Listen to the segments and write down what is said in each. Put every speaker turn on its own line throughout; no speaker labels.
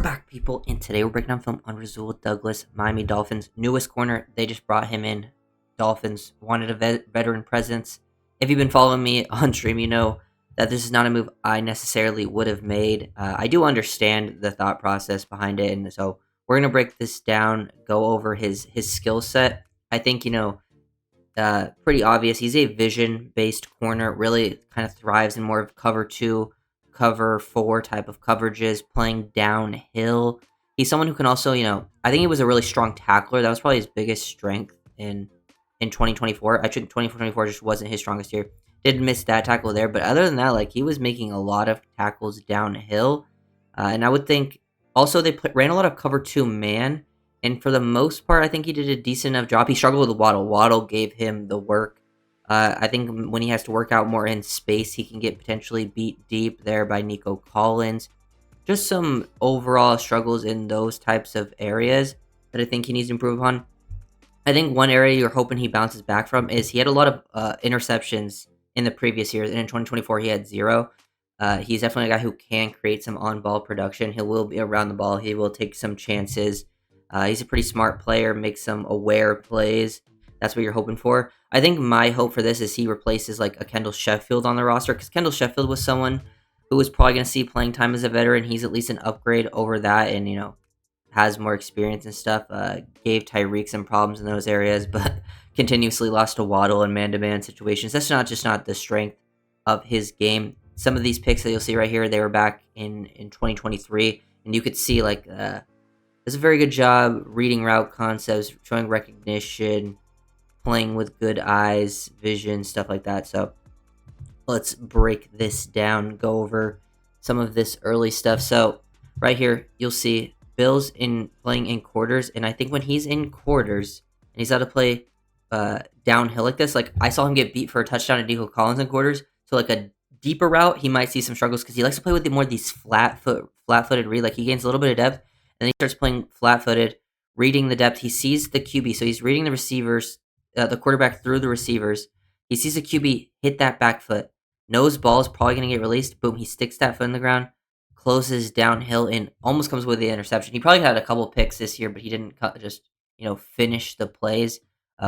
Back, people, and today we're breaking down film on Rasul Douglas, Miami Dolphins, newest corner. They just brought him in. Dolphins wanted a veteran presence. If you've been following me on stream, you know that this is not a move I necessarily would have made. I do understand the thought process behind it, and so we're gonna break this down, go over his skill set. I think pretty obvious. He's a vision-based corner. Really kind of thrives in more of cover two, cover four type of coverages, playing downhill. He's someone who can also, I think he was a really strong tackler. That was probably his biggest strength in 2024. Actually, 2024 just wasn't his strongest year. Did miss that tackle there, but other than that, like he was making a lot of tackles downhill. And I would think also they ran a lot of cover two man. And for the most part, I think he did a decent enough job. He struggled with Waddle. Waddle gave him the work. I think when he has to work out more in space, he can get potentially beat deep there by Nico Collins. Just some overall struggles in those types of areas that I think he needs to improve upon. I think one area you're hoping he bounces back from is he had a lot of interceptions in the previous years, and in 2024 he had zero. He's definitely a guy who can create some on-ball production. He will be around the ball. He will take some chances. He's a pretty smart player, makes some aware plays. That's what you're hoping for. I think my hope for this is he replaces like a Kendall Sheffield on the roster, because Kendall Sheffield was someone who was probably going to see playing time as a veteran. He's at least an upgrade over that, and has more experience and stuff. Gave Tyreek some problems in those areas, but continuously lost to Waddle in man-to-man situations. That's not the strength of his game. Some of these picks that you'll see right here, they were back in 2023, and you could see does a very good job reading route concepts, showing recognition, playing with good eyes, vision, stuff like that. So let's break this down, go over some of this early stuff. So right here, you'll see Bill's playing in quarters, and I think when he's in quarters and he's got to play downhill like this, like I saw him get beat for a touchdown at Nico Collins in quarters. So like a deeper route, he might see some struggles because he likes to play with more of these flat-footed read. Like he gains a little bit of depth, and then he starts playing flat-footed, reading the depth. He sees the QB, so he's reading the receivers, the quarterback through the receivers. He sees the QB hit that back foot, knows ball is probably going to get released. Boom, he sticks that foot in the ground, closes downhill, and almost comes with the interception. He probably had a couple picks this year, but he didn't finish the plays.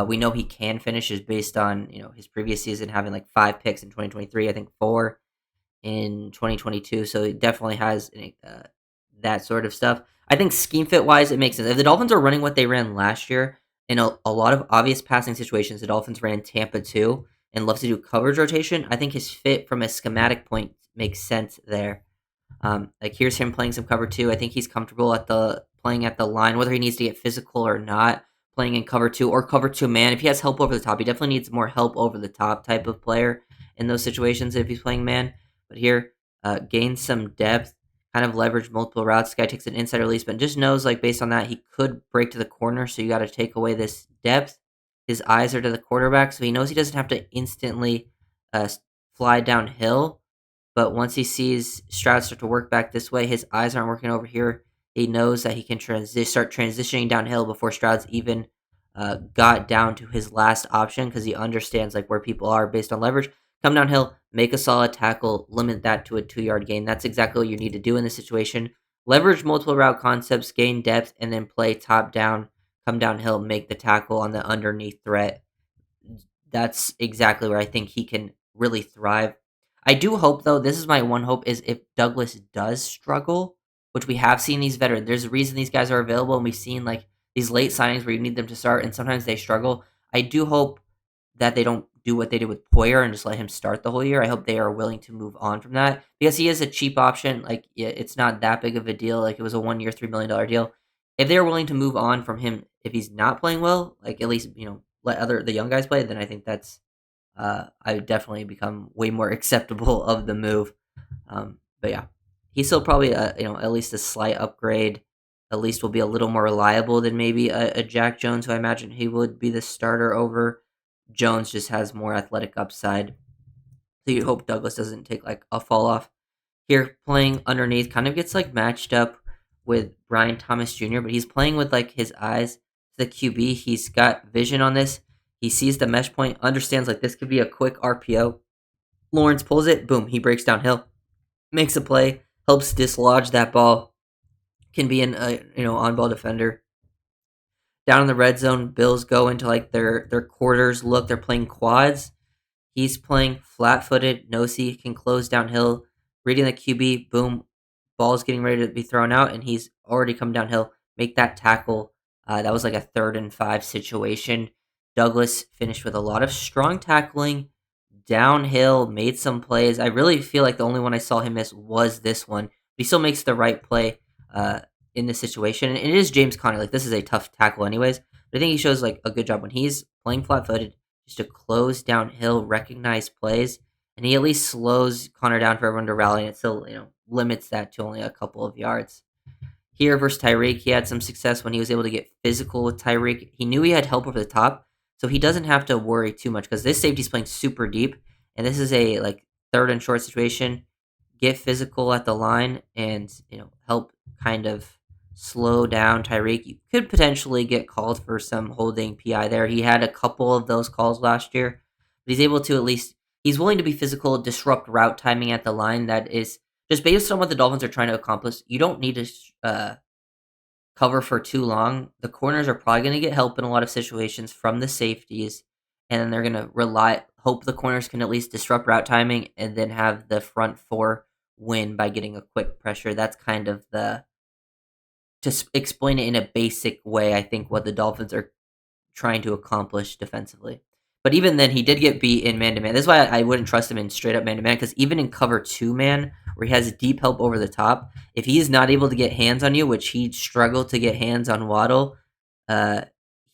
We know he can finish just based on his previous season having like 5 picks in 2023, I think 4 in 2022. So he definitely has that sort of stuff. I think scheme fit wise, it makes sense. If the Dolphins are running what they ran last year in a lot of obvious passing situations, the Dolphins ran in Tampa too, and love to do coverage rotation. I think his fit from a schematic point makes sense there. Like here's him playing some cover two. I think he's comfortable playing at the line, whether he needs to get physical or not. Playing in cover two or cover two man. If he has help over the top, he definitely needs more help over the top type of player in those situations if he's playing man. But here, gains some depth, kind of leverage multiple routes. This guy takes an inside release, but just knows like based on that he could break to the corner. So you got to take away this depth. His eyes are to the quarterback, so he knows he doesn't have to instantly fly downhill. But once he sees Stroud start to work back this way, his eyes aren't working over here. He knows that he can start transitioning downhill before Stroud's even got down to his last option, because he understands like where people are based on leverage. Come downhill, make a solid tackle, limit that to a 2-yard gain. That's exactly what you need to do in this situation. Leverage multiple route concepts, gain depth, and then play top down, come downhill, make the tackle on the underneath threat. That's exactly where I think he can really thrive. I do hope, though, this is my one hope, is if Douglas does struggle, which we have seen these veterans. There's a reason these guys are available, and we've seen like these late signings where you need them to start, and sometimes they struggle. I do hope that they don't do what they did with Poyer and just let him start the whole year. I hope they are willing to move on from that, because he is a cheap option. Like, yeah, it's not that big of a deal. Like, it was a 1-year, $3 million deal. If they are willing to move on from him, if he's not playing well, like at least let the young guys play, then I think that's I would definitely become way more acceptable of the move. But yeah, he's still probably at least a slight upgrade. At least will be a little more reliable than maybe a Jack Jones, who I imagine he would be the starter over. Jones just has more athletic upside. So you hope Douglas doesn't take like a fall off. Here, playing underneath, kind of gets like matched up with Brian Thomas Jr., but he's playing with like his eyes to the QB. He's got vision on this. He sees the mesh point, understands like this could be a quick RPO. Lawrence pulls it, boom, he breaks downhill, makes a play, helps dislodge that ball, can be an on ball defender. Down in the red zone, Bills go into like their quarters look. They're playing quads. He's playing flat footed. Knows he can close downhill. Reading the QB, boom, ball's getting ready to be thrown out, and he's already come downhill. Make that tackle. That was like a 3rd and 5 situation. Douglas finished with a lot of strong tackling, downhill, made some plays. I really feel like the only one I saw him miss was this one. But he still makes the right play uh, in this situation. And it is James Conner. Like, this is a tough tackle anyways. But I think he shows like a good job when he's playing flat-footed, just to close downhill, recognize plays, and he at least slows Connor down for everyone to rally, and it still limits that to only a couple of yards. Here versus Tyreek, he had some success when he was able to get physical with Tyreek. He knew he had help over the top, so he doesn't have to worry too much because this safety's playing super deep, and this is a like 3rd and short situation. Get physical at the line and help kind of slow down Tyreek. You could potentially get called for some holding PI there. He had a couple of those calls last year, but he's able to at least he's willing to be physical, disrupt route timing at the line. That is just based on what the Dolphins are trying to accomplish. You don't need to cover for too long. The corners are probably going to get help in a lot of situations from the safeties, and then they're going to hope the corners can at least disrupt route timing, and then have the front four win by getting a quick pressure. That's kind of explain it in a basic way, I think what the Dolphins are trying to accomplish defensively. But even then, he did get beat in man to man. This is why I wouldn't trust him in straight up man to man, because even in cover 2 man, where he has deep help over the top, if he's not able to get hands on you, which he struggled to get hands on Waddle, uh,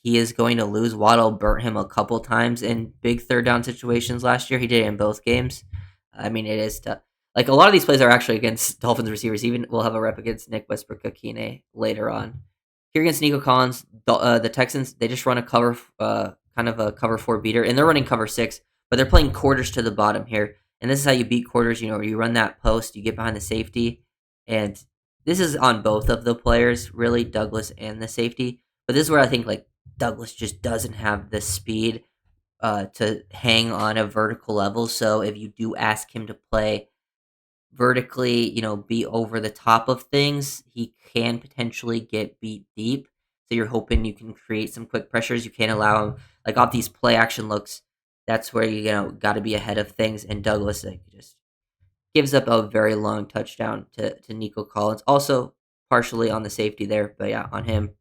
he is going to lose. Waddle burnt him a couple times in big 3rd down situations last year. He did it in both games. I mean, it is tough. Like, a lot of these plays are actually against Dolphins receivers. Even we'll have a rep against Nick Westbrook-Akine later on. Here against Nico Collins, the Texans, they just run a kind of a cover 4 beater, and they're running cover 6, but they're playing quarters to the bottom here. And this is how you beat quarters. You run that post, you get behind the safety, and this is on both of the players, really, Douglas and the safety. But this is where I think like Douglas just doesn't have the speed to hang on a vertical level. So if you do ask him to play vertically, be over the top of things, he can potentially get beat deep. So you're hoping you can create some quick pressures. You can't allow him like off these play action looks. That's where got to be ahead of things. And Douglas just gives up a very long touchdown to Nico Collins. Also partially on the safety there, but yeah, on him.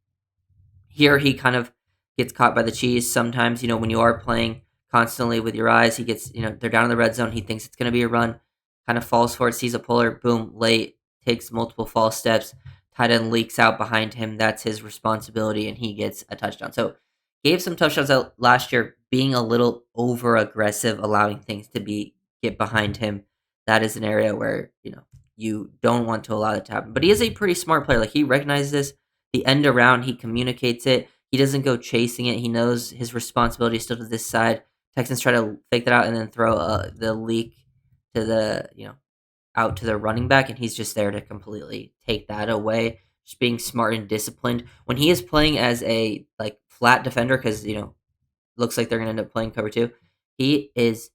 Here he kind of gets caught by the cheese. Sometimes, when you are playing constantly with your eyes, he gets, they're down in the red zone. He thinks it's going to be a run, kind of falls for it, sees a puller, boom, late, takes multiple false steps. Tight end leaks out behind him. That's his responsibility, and he gets a touchdown. So gave some touchdowns out last year, being a little over aggressive, allowing things to get behind him. That is an area where, you don't want to allow that to happen. But he is a pretty smart player. Like, he recognizes this. The end around, he communicates it. He doesn't go chasing it. He knows his responsibility is still to this side. Texans try to fake that out and then throw the leak to the, out to the running back, and he's just there to completely take that away. Just being smart and disciplined. When he is playing as a like flat defender, because looks like they're gonna end up playing cover 2, he is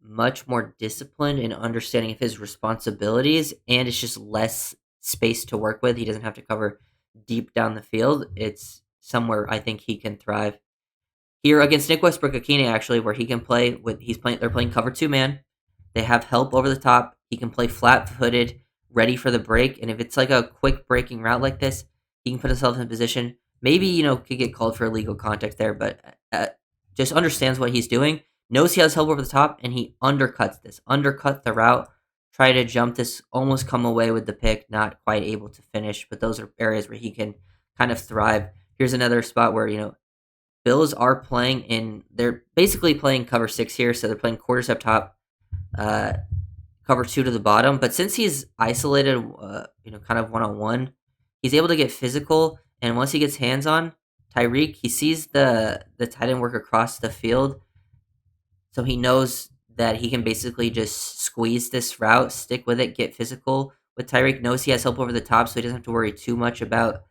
much more disciplined in understanding of his responsibilities, and it's just less space to work with. He doesn't have to cover deep down the field. It's somewhere I think he can thrive. Here against Nick Westbrook-Akine, actually, where he can play with they're playing cover 2 man. They have help over the top. He can play flat-footed, ready for the break, and if it's like a quick breaking route like this, he can put himself in position. Maybe could get called for illegal contact there, but just understands what he's doing. Knows he has help over the top, and he undercut the route, try to jump this, almost come away with the pick, not quite able to finish, but those are areas where he can kind of thrive. Here's another spot where, Bills are they're basically playing cover 6 here, so they're playing quarters up top, cover 2 to the bottom, but since he's isolated, kind of one-on-one, he's able to get physical, and once he gets hands on Tyreek, he sees the tight end work across the field, so he knows that he can basically just squeeze this route, stick with it, get physical with Tyreek. Knows he has help over the top, so he doesn't have to worry too much about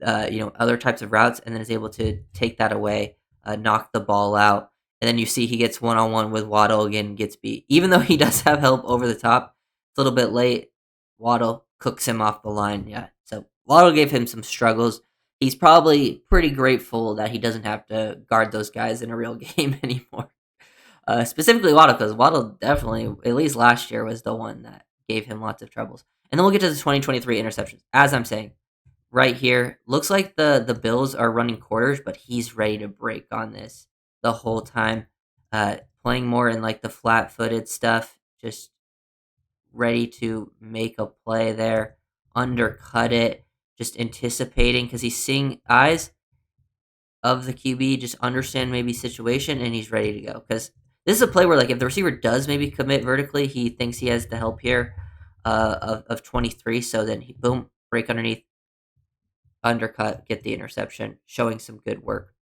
other types of routes, and then is able to take that away, knock the ball out. And then you see he gets one-on-one with Waddle again, gets beat. Even though he does have help over the top, it's a little bit late. Waddle cooks him off the line. Yeah, so Waddle gave him some struggles. He's probably pretty grateful that he doesn't have to guard those guys in a real game anymore. Specifically Waddle, because Waddle definitely, at least last year, was the one that gave him lots of troubles. And then we'll get to the 2023 interceptions. As I'm saying, right here, looks like the Bills are running quarters, but he's ready to break on this the whole time. Playing more in like the flat-footed stuff, just ready to make a play there, undercut it, just anticipating because he's seeing eyes of the QB, just understand maybe situation, and he's ready to go. Because this is a play where, like, if the receiver does maybe commit vertically, he thinks he has the help here of 23. So then he, boom, break underneath, undercut, get the interception, showing some good work.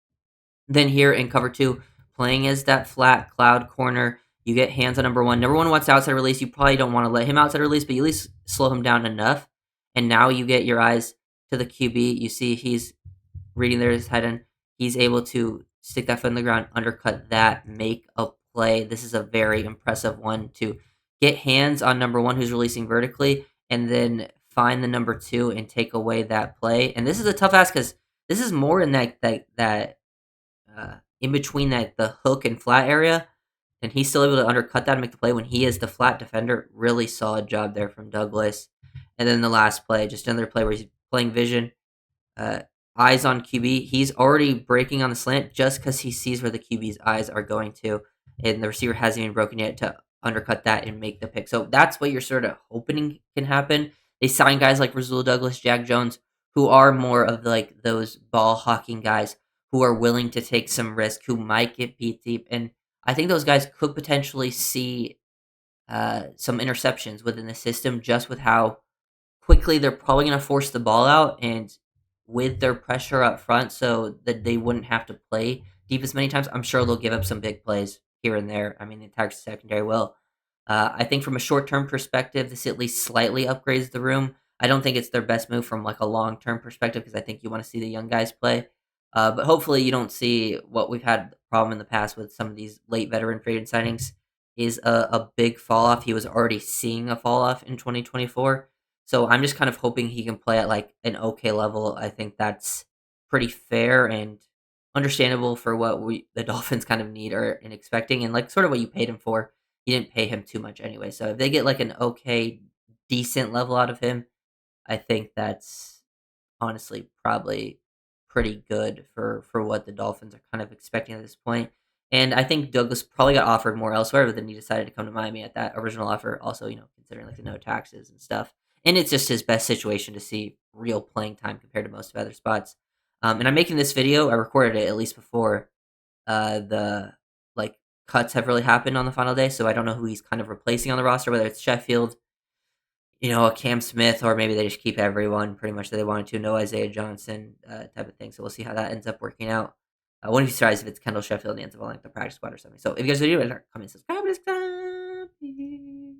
Then here in cover two, playing as that flat cloud corner, you get hands on number one. Number one wants outside release. You probably don't want to let him outside release, but you at least slow him down enough. And now you get your eyes to the QB. You see he's reading there his head in. He's able to stick that foot in the ground, undercut that, make a play. This is a very impressive one to get hands on number one who's releasing vertically, and then find the number two and take away that play. And this is a tough ask because this is more in that in between that the hook and flat area, and he's still able to undercut that and make the play when he is the flat defender. Really solid job there from Douglas. And then the last play, just another play where he's playing vision, uh, eyes on QB. He's already breaking on the slant just because he sees where the QB's eyes are going to, and the receiver hasn't even broken yet to undercut that and make the pick. So that's what you're sort of hoping can happen. They sign guys like Rasul Douglas, Jack Jones, who are more of like those ball hawking guys who are willing to take some risk, who might get beat deep, and I think those guys could potentially see some interceptions within the system just with how quickly they're probably going to force the ball out and with their pressure up front so that they wouldn't have to play deep as many times. I'm sure they'll give up some big plays here and there. I mean, the entire secondary will. I think from a short-term perspective, this at least slightly upgrades the room. I don't think it's their best move from like a long-term perspective because I think you want to see the young guys play. But hopefully you don't see what we've had problem in the past with some of these late veteran free agent signings is a big fall off. He was already seeing a fall off in 2024. So I'm just kind of hoping he can play at like an okay level. I think that's pretty fair and understandable for what the Dolphins kind of need or and expecting, and like sort of what you paid him for. You didn't pay him too much anyway. So if they get like an okay, decent level out of him, I think that's honestly probably pretty good for what the Dolphins are kind of expecting at this point. And I think Douglas probably got offered more elsewhere, but then he decided to come to Miami at that original offer. Also, considering like the no taxes and stuff, and it's just his best situation to see real playing time compared to most of other spots. And I'm making this video. I recorded it at least before the like cuts have really happened on the final day, so I don't know who he's kind of replacing on the roster, whether it's Sheffield, a Cam Smith, or maybe they just keep everyone pretty much that they wanted to. No Isaiah Johnson type of thing. So we'll see how that ends up working out. I wouldn't be surprised if it's Kendall Sheffield and the ends up on like the practice squad or something. So if you guys are doing it, comment, subscribe.